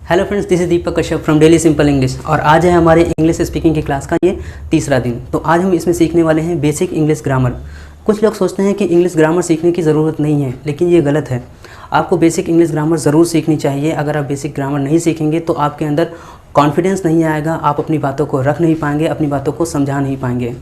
Hello friends, this is Deepak Kashyap from daily simple English. और आज है हमारे इंग्लिश स्पीकिंग की क्लास का ये तीसरा दिन। तो आज हम इसमें सीखने वाले हैं बेसिक इंग्लिश ग्रामर। कुछ लोग सोचते हैं कि इंग्लिश ग्रामर सीखने की ज़रूरत नहीं है, लेकिन ये गलत है। आपको बेसिक इंग्लिश ग्रामर ज़रूर सीखनी चाहिए। अगर आप बेसिक ग्रामर नहीं सीखेंगे तो आपके अंदर कॉन्फिडेंस नहीं आएगा, आप अपनी बातों को रख नहीं पाएंगे, अपनी बातों को समझा नहीं पाएंगे।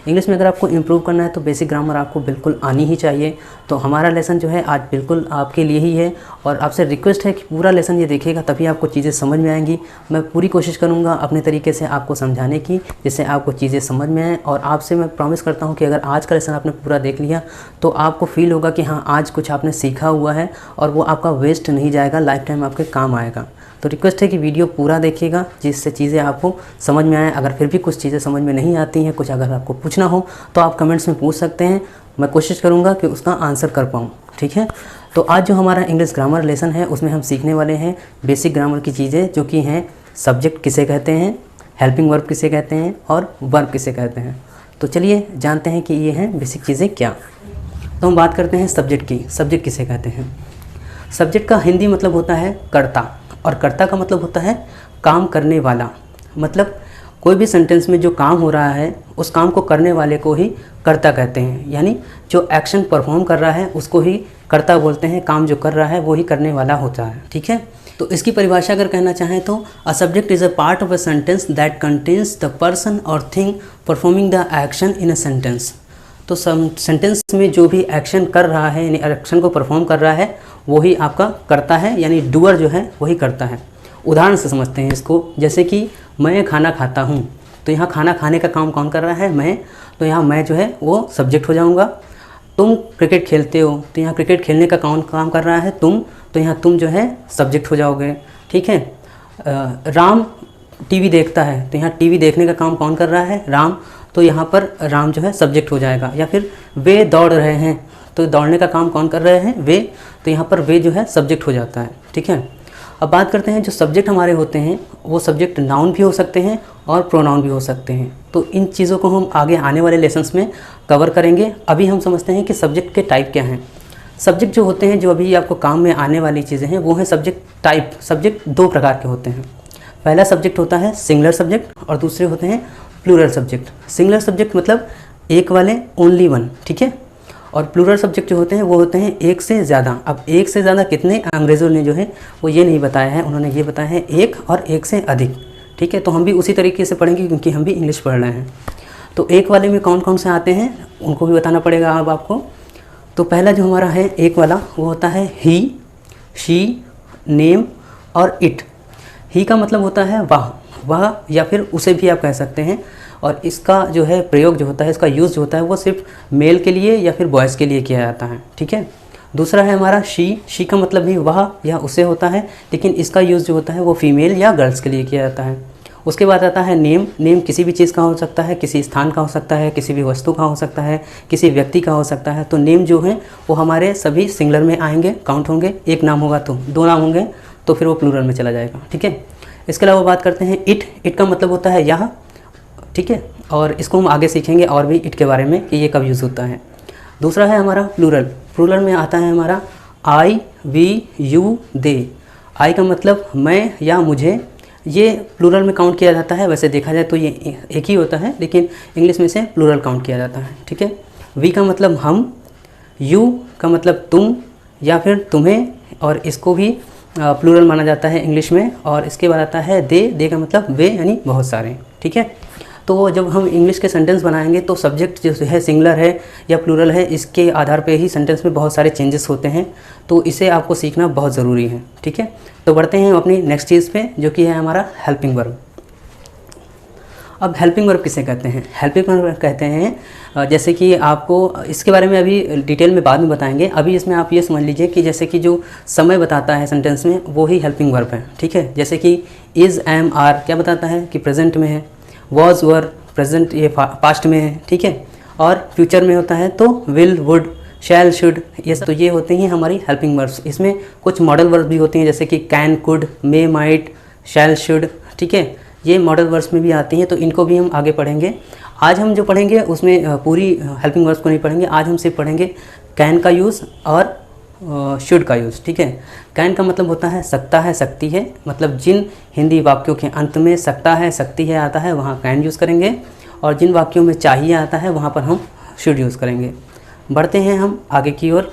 इंग्लिश में अगर आपको इम्प्रूव करना है तो बेसिक ग्रामर आपको बिल्कुल आनी ही चाहिए। तो हमारा लेसन जो है आज बिल्कुल आपके लिए ही है और आपसे रिक्वेस्ट है कि पूरा लेसन ये देखिएगा, तभी आपको चीज़ें समझ में आएंगी। मैं पूरी कोशिश करूँगा अपने तरीके से आपको समझाने की, जिससे आपको चीज़ें समझ में आए। और आपसे मैं प्रॉमिस करता हूँ कि अगर आज का लेसन आपने पूरा देख लिया तो आपको फील होगा कि हाँ, आज कुछ आपने सीखा हुआ है और वो आपका वेस्ट नहीं जाएगा, लाइफ टाइम आपके काम आएगा। तो रिक्वेस्ट है कि वीडियो पूरा देखिएगा, जिससे चीज़ें आपको समझ में आए। अगर फिर भी कुछ चीज़ें समझ में नहीं आती हैं, कुछ अगर आपको पूछना हो तो आप कमेंट्स में पूछ सकते हैं। मैं कोशिश करूँगा कि उसका आंसर कर पाऊँ, ठीक है। तो आज जो हमारा इंग्लिश ग्रामर लेसन है उसमें हम सीखने वाले हैं बेसिक ग्रामर की चीज़ें, जो कि हैं सब्जेक्ट किसे कहते हैं, हेल्पिंग वर्ब किसे कहते हैं और वर्ब किसे कहते हैं। तो चलिए जानते हैं कि ये हैं बेसिक चीज़ें क्या। तो हम बात करते हैं सब्जेक्ट की। सब्जेक्ट किसे कहते हैं? सब्जेक्ट का हिंदी मतलब होता है कर्ता, और कर्ता का मतलब होता है काम करने वाला। मतलब कोई भी सेंटेंस में जो काम हो रहा है उस काम को करने वाले को ही कर्ता कहते हैं। यानी जो एक्शन परफॉर्म कर रहा है उसको ही कर्ता बोलते हैं। काम जो कर रहा है वो ही करने वाला होता है, ठीक है। तो इसकी परिभाषा अगर कहना चाहें तो a subject is a part of a sentence that contains the person और thing performing the action in a sentence. तो सेंटेंस में जो भी एक्शन कर रहा है, यानी एक्शन को परफॉर्म कर रहा है, वही आपका करता है, यानी डूअर जो है वही करता है। उदाहरण से समझते हैं इसको। जैसे कि मैं खाना खाता हूँ, तो यहाँ खाना खाने का काम कौन कर रहा है? मैं। तो यहाँ मैं जो है वो सब्जेक्ट हो जाऊँगा। तुम क्रिकेट खेलते हो, तो यहाँ क्रिकेट खेलने का कौन काम कर रहा है? तुम। तो यहाँ तुम जो है सब्जेक्ट हो जाओगे, ठीक है। राम टीवी देखता है, तो यहाँ टीवी देखने का काम कौन कर रहा है? राम। तो यहाँ पर राम जो है सब्जेक्ट हो जाएगा। या फिर वे दौड़ रहे हैं, तो दौड़ने का काम कौन कर रहे हैं? वे। तो यहाँ पर वे जो है सब्जेक्ट हो जाता है, ठीक है। अब बात करते हैं जो सब्जेक्ट हमारे होते हैं वो सब्जेक्ट नाउन भी हो सकते हैं और प्रोनाउन भी हो सकते हैं। तो इन चीज़ों को हम आगे आने वाले लेसन्स में कवर करेंगे। अभी हम समझते हैं कि सब्जेक्ट के टाइप क्या हैं। सब्जेक्ट जो होते हैं, जो अभी आपको काम में आने वाली चीज़ें हैं, वो हैं सब्जेक्ट टाइप। सब्जेक्ट दो प्रकार के होते हैं। पहला सब्जेक्ट होता है सिंगुलर सब्जेक्ट और दूसरे होते हैं प्लूरल सब्जेक्ट। सिंगुलर सब्जेक्ट मतलब एक वाले, ओनली वन, ठीक है। और प्लूरल सब्जेक्ट जो होते हैं वो होते हैं एक से ज़्यादा। अब एक से ज़्यादा कितने, अंग्रेज़ों ने जो है वो ये नहीं बताया है, उन्होंने ये बताया है एक और एक से अधिक, ठीक है। तो हम भी उसी तरीके से पढ़ेंगे क्योंकि हम भी इंग्लिश पढ़ रहे हैं। तो एक वाले में कौन कौन से आते हैं उनको भी बताना पड़ेगा अब आपको। तो पहला जो हमारा है एक वाला, वो होता है ही, शी, नेम और इट। ही का मतलब होता है वह या फिर उसे भी आप कह सकते हैं। और इसका जो है प्रयोग जो होता है, इसका यूज़ जो होता है वो सिर्फ मेल के लिए या फिर बॉयज़ के लिए किया जाता है, ठीक है। दूसरा है हमारा शी का मतलब भी वह या उसे होता है, लेकिन इसका यूज़ जो होता है वो फीमेल या गर्ल्स के लिए किया जाता है। उसके बाद आता है नेम। नेम किसी भी चीज़ का हो सकता है, किसी स्थान का हो सकता है, किसी भी वस्तु का हो सकता है, किसी व्यक्ति का हो सकता है। तो नेम जो है वो हमारे सभी सिंगुलर में आएंगे, काउंट होंगे। एक नाम होगा तो, दो नाम होंगे तो फिर वो प्लूरल में चला जाएगा, ठीक है। इसके अलावा बात करते हैं इट का मतलब होता है यह, ठीक है। और इसको हम आगे सीखेंगे और भी इट के बारे में कि ये कब यूज़ होता है। दूसरा है हमारा प्लूरल में आता है हमारा आई, वी, यू, दे। आई का मतलब मैं या मुझे, ये प्लूरल में काउंट किया जाता है। वैसे देखा जाए तो ये एक ही होता है, लेकिन इंग्लिश में से प्लूरल काउंट किया जाता है, ठीक है। वी का मतलब हम, यू का मतलब तुम या फिर तुम्हें, और इसको भी प्लूरल माना जाता है इंग्लिश में। और इसके बाद आता है दे का मतलब वे, यानी बहुत सारे, ठीक है। तो जब हम इंग्लिश के सेंटेंस बनाएंगे तो सब्जेक्ट जो है सिंगुलर है या प्लूरल है, इसके आधार पे ही सेंटेंस में बहुत सारे चेंजेस होते हैं। तो इसे आपको सीखना बहुत ज़रूरी है, ठीक है। तो बढ़ते हैं अपनी नेक्स्ट चीज़ पे, जो कि है हमारा हेल्पिंग वर्ब। अब हेल्पिंग वर्ब किसे कहते हैं? हेल्पिंग वर्ब कहते हैं, जैसे कि आपको इसके बारे में अभी डिटेल में बाद में बताएंगे। अभी इसमें आप ये समझ लीजिए कि जैसे कि जो समय बताता है सेंटेंस में वो ही हेल्पिंग वर्ब है, ठीक है। जैसे कि इज़, एम, आर क्या बताता है कि प्रेजेंट में है। वॉज, वर प्रेजेंट ये पास्ट में है, ठीक है। और फ्यूचर में होता है तो विल, वुड, शैल, शुड, ये तो ये होते हैं हमारी हेल्पिंग वर्ब्स। इसमें कुछ मॉडल वर्ब भी होती हैं, जैसे कि can, could, may, might, shall, should, ठीक है। ये मॉडल वर्ब्स में भी आती हैं, तो इनको भी हम आगे पढ़ेंगे। आज हम जो पढ़ेंगे उसमें पूरी हेल्पिंग वर्ब्स को नहीं पढ़ेंगे। आज हम सिर्फ पढ़ेंगे कैन का यूज़ और शुड का यूज़, ठीक है। कैन का मतलब होता है सकता है, सकती है, मतलब जिन हिंदी वाक्यों के अंत में सकता है, सकती है आता है वहाँ कैन यूज़ करेंगे, और जिन वाक्यों में चाहिए आता है वहाँ पर हम शुड यूज़ करेंगे। बढ़ते हैं हम आगे की ओर।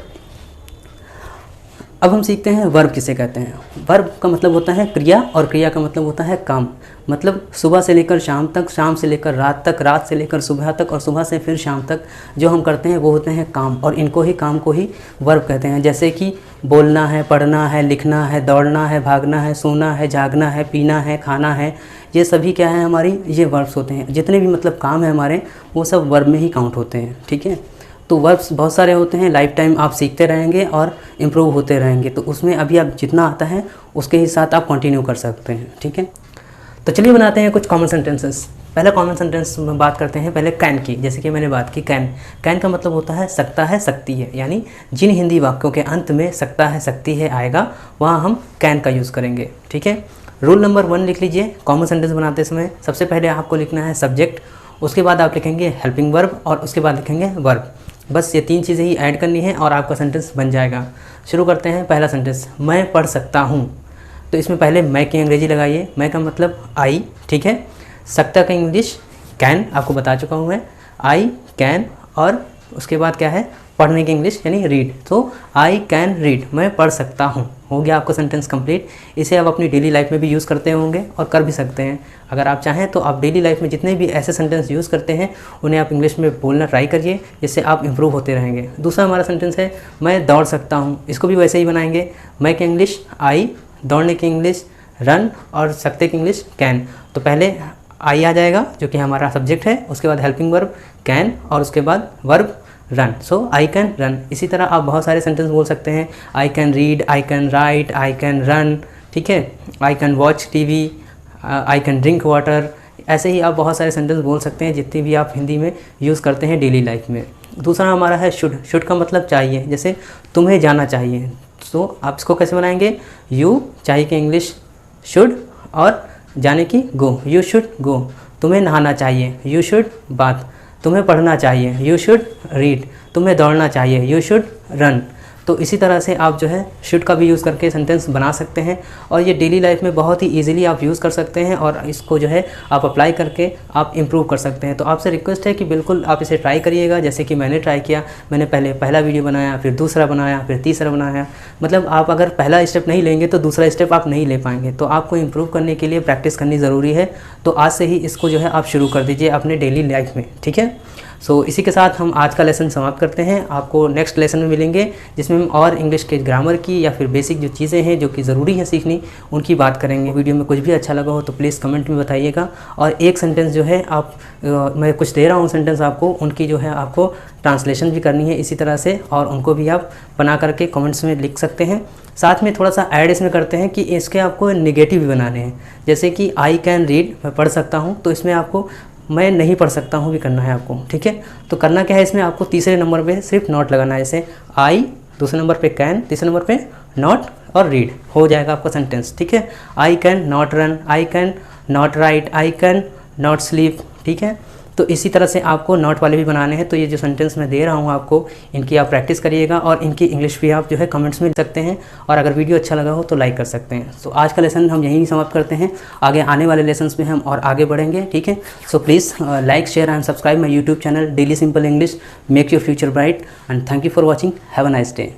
अब हम सीखते हैं वर्ब किसे कहते हैं। वर्ब का मतलब होता है क्रिया, और क्रिया का मतलब होता है काम। मतलब सुबह से लेकर शाम तक, शाम से लेकर रात तक, रात से लेकर सुबह तक, और सुबह से फिर शाम तक जो हम करते हैं वो होते हैं काम, और इनको ही काम को ही वर्ब कहते हैं। जैसे कि बोलना है, पढ़ना है, लिखना है, दौड़ना है, भागना है, सोना है, जागना है, पीना है, खाना है, ये सभी क्या है हमारी, ये वर्ब्स होते हैं। जितने भी मतलब काम है हमारे वो सब वर्ब में ही काउंट होते हैं, ठीक है। तो वर्ब्स बहुत सारे होते हैं, लाइफ टाइम आप सीखते रहेंगे और इम्प्रूव होते रहेंगे, तो उसमें अभी आप जितना आता है उसके ही साथ आप कंटिन्यू कर सकते हैं, ठीक है। तो चलिए बनाते हैं कुछ कॉमन सेंटेंसेस। पहला कॉमन सेंटेंस में बात करते हैं पहले कैन की। जैसे कि मैंने बात की कैन, कैन का मतलब होता है सकता है, सकती है, यानी जिन हिंदी वाक्यों के अंत में सकता है, सकती है आएगा वहाँ हम कैन का यूज़ करेंगे, ठीक है। रूल नंबर 1 लिख लीजिए। कॉमन सेंटेंस बनाते समय सबसे पहले आपको लिखना है सब्जेक्ट, उसके बाद आप लिखेंगे हेल्पिंग वर्ब, और उसके बाद लिखेंगे वर्ब। बस ये 3 चीज़ें ही ऐड करनी है और आपका सेंटेंस बन जाएगा। शुरू करते हैं पहला सेंटेंस, मैं पढ़ सकता हूँ। तो इसमें पहले मैं की अंग्रेजी लगाइए। मैं का मतलब आई, ठीक है। सकता का इंग्लिश कैन, आपको बता चुका हूँ मैं, आई कैन, और उसके बाद क्या है पढ़ने की इंग्लिश यानी रीड। तो आई कैन रीड, मैं पढ़ सकता हूँ, हो गया आपका सेंटेंस कंप्लीट। इसे आप अपनी डेली लाइफ में भी यूज़ करते होंगे और कर भी सकते हैं। अगर आप चाहें तो आप डेली लाइफ में जितने भी ऐसे सेंटेंस यूज़ करते हैं उन्हें आप इंग्लिश में बोलना ट्राई करिए, जिससे आप इम्प्रूव होते रहेंगे। दूसरा हमारा सेंटेंस है मैं दौड़ सकता हूँ। इसको भी वैसे ही बनाएंगे। मैं की इंग्लिश आई, दौड़ने की इंग्लिश रन, और सकते की इंग्लिश कैन। तो पहले आई आ जाएगा जो कि हमारा सब्जेक्ट है, उसके बाद हेल्पिंग वर्ब कैन, और उसके बाद verb run. So I can run. इसी तरह आप बहुत सारे सेंटेंस बोल सकते हैं। I can read, I can write, I can run, ठीक है। I can watch TV, I can drink water. ऐसे ही आप बहुत सारे सेंटेंस बोल सकते हैं जितनी भी आप हिंदी में यूज़ करते हैं डेली लाइफ में। दूसरा हमारा है शुड। शुड का मतलब चाहिए, जैसे तुम्हें जाना चाहिए। तो आप इसको कैसे बनाएंगे, यू चाहिए कि इंग्लिश शुड, और जाने की गो, यू शुड गो। तुम्हें नहाना चाहिए, यू शुड बाथ। तुम्हें पढ़ना चाहिए, यू शुड रीड। तुम्हें दौड़ना चाहिए, यू शुड रन। तो इसी तरह से आप जो है शुड का भी यूज़ करके सेंटेंस बना सकते हैं, और ये डेली लाइफ में बहुत ही इजीली आप यूज़ कर सकते हैं, और इसको जो है आप अप्लाई करके आप इम्प्रूव कर सकते हैं। तो आपसे रिक्वेस्ट है कि बिल्कुल आप इसे ट्राई करिएगा, जैसे कि मैंने ट्राई किया। मैंने पहले पहला वीडियो बनाया, फिर दूसरा बनाया, फिर तीसरा बनाया। मतलब आप अगर पहला स्टेप नहीं लेंगे तो दूसरा स्टेप आप नहीं ले पाएंगे। तो आपको इम्प्रूव करने के लिए प्रैक्टिस करनी ज़रूरी है। तो आज से ही इसको जो है आप शुरू कर दीजिए अपने डेली लाइफ में, ठीक है। सो इसी के साथ हम आज का लेसन समाप्त करते हैं। आपको नेक्स्ट लेसन में मिलेंगे, जिसमें हम और इंग्लिश के ग्रामर की या फिर बेसिक जो चीज़ें हैं जो कि ज़रूरी है सीखनी, उनकी बात करेंगे। वीडियो में कुछ भी अच्छा लगा हो तो प्लीज़ कमेंट में बताइएगा। और एक सेंटेंस जो है आप मैं कुछ दे रहा हूँ सेंटेंस आपको, उनकी जो है आपको ट्रांसलेशन भी करनी है इसी तरह से, और उनको भी आप बना करके कमेंट्स में लिख सकते हैं। साथ में थोड़ा सा ऐड इसमें करते हैं कि इसके आपको नेगेटिव भी बनाने हैं। जैसे कि आई कैन रीड, मैं पढ़ सकता हूँ, तो इसमें आपको मैं नहीं पढ़ सकता हूँ भी करना है आपको, ठीक है। तो करना क्या है, इसमें आपको तीसरे नंबर पे सिर्फ नॉट लगाना है। जैसे आई, दूसरे नंबर पे कैन, तीसरे नंबर पे नॉट और रीड, हो जाएगा आपका सेंटेंस, ठीक है। I can not run, I can not right, I can not sleep, ठीक है। तो इसी तरह से आपको नॉट वाले भी बनाने हैं। तो ये जो सेंटेंस मैं दे रहा हूँ आपको, इनकी आप प्रैक्टिस करिएगा, और इनकी इंग्लिश भी आप जो है कमेंट्स में लिख सकते हैं। और अगर वीडियो अच्छा लगा हो तो लाइक कर सकते हैं। सो आज का लेसन हम यहीं समाप्त करते हैं। आगे आने वाले लेसन्स में हम और आगे बढ़ेंगे, ठीक है। So please like, share and subscribe my YouTube channel daily simple English. Make your future bright, and thank you for watching. Have a nice day.